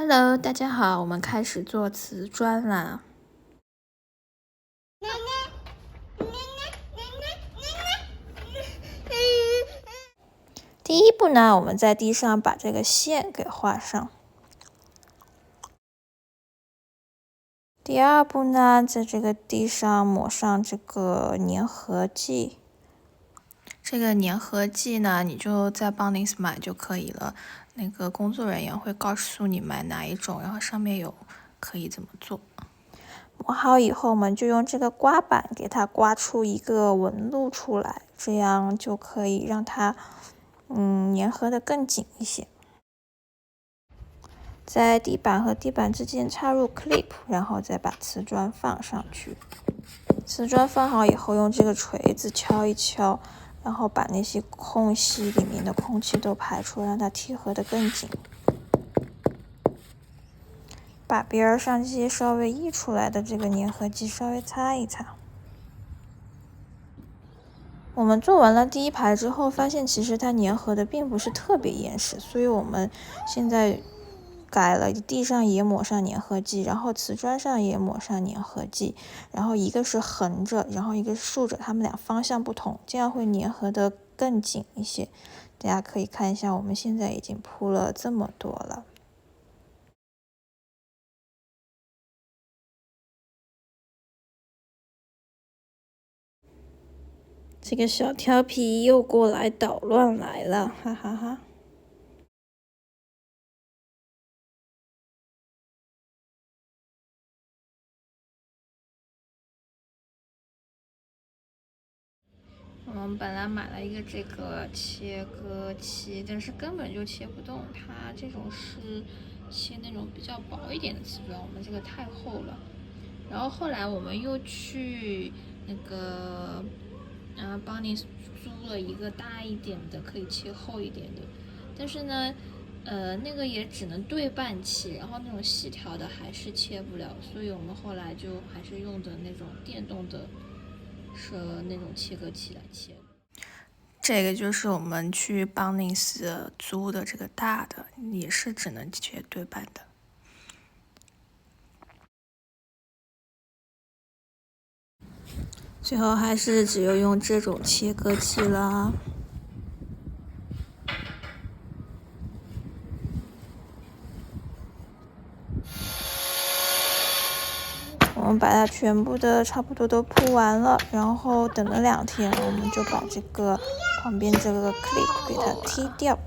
Hello，大家好，我们开始做瓷砖啦。第一步呢，我们在地上把这个线给画上。第二步呢，在这个地上抹上这个粘合剂。这个粘合剂呢，你就在 Bunnings 买就可以了。那个工作人员会告诉你买哪一种，然后上面有可以怎么做。抹好以后，我们就用这个刮板给它刮出一个纹路出来，这样就可以让它粘合的更紧一些。在地板和地板之间插入 clip， 然后再把瓷砖放上去。瓷砖放好以后，用这个锤子敲一敲，然后把那些空隙里面的空气都排出，让它贴合的更紧。把边上这些稍微溢出来的这个粘合剂稍微擦一擦。我们做完了第一排之后，发现其实它粘合的并不是特别严实，所以我们现在改了，地上也抹上粘合剂，然后瓷砖上也抹上粘合剂，然后一个是横着，然后一个是竖着，它们俩方向不同，这样会粘合的更紧一些。大家可以看一下，我们现在已经铺了这么多了。这个小调皮又过来捣乱来了，哈哈哈。我们本来买了一个这个切割器，但是根本就切不动，它这种是切那种比较薄一点的瓷砖，我们这个太厚了。然后后来我们又去那个帮你租了一个大一点的，可以切厚一点的，但是呢那个也只能对半切，然后那种细条的还是切不了，所以我们后来就还是用的那种电动的那种切割器来切。这个就是我们去 Bunnings 租的这个大的，也是只能切对半的。最后还是只有用这种切割器了。我们把它全部的差不多都铺完了，然后等了2天，我们就把这个旁边这个 clip 给它踢掉。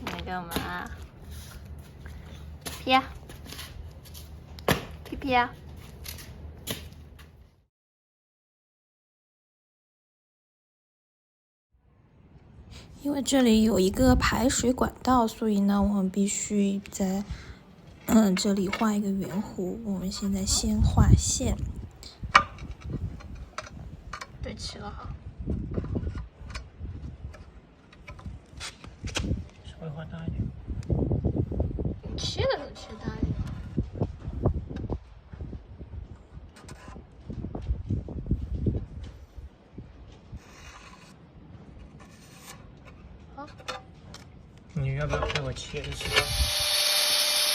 你干嘛？屁呀！屁屁呀！因为这里有一个排水管道，所以呢，我们必须在这里画一个圆弧。我们现在先画线，对齐了哈。稍微画大一点。你切的时候切大一点。好。你要不要陪我切一切？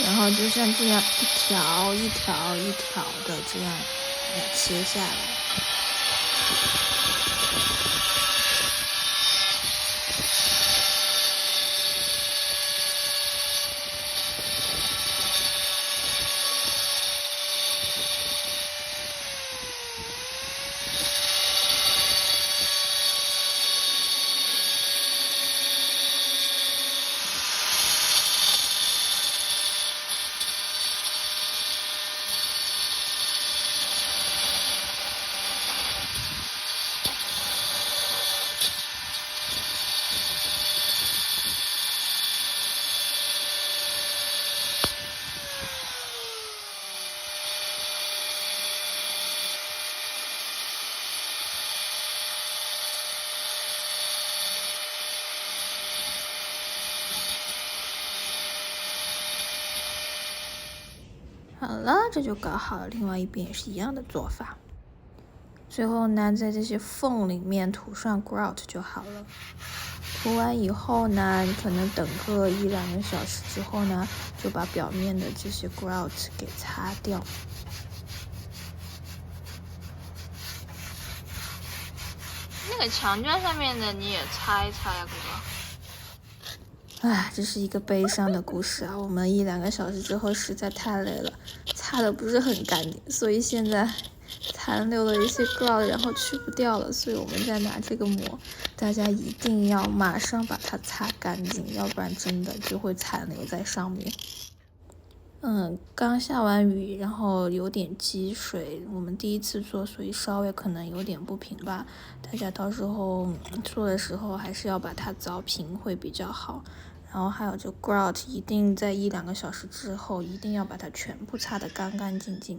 然后就像这样一条一条一条的这样切下来。好了，这就搞好了。另外一边也是一样的做法。最后呢，在这些缝里面涂上 grout 就好了。涂完以后呢，可能等个1、2个小时之后呢，就把表面的这些 grout 给擦掉。那个墙砖上面的你也擦一擦呀，哥哥。唉，这是一个悲伤的故事啊！我们1、2个小时之后实在太累了，擦的不是很干净，所以现在残留了一些 grout，然后去不掉了，所以我们在拿这个膜。大家一定要马上把它擦干净，要不然真的就会残留在上面。刚下完雨，然后有点积水，我们第一次做，所以稍微可能有点不平吧。大家到时候做的时候还是要把它凿平会比较好。然后还有就 grout 一定在1、2个小时之后，一定要把它全部擦得干干净净。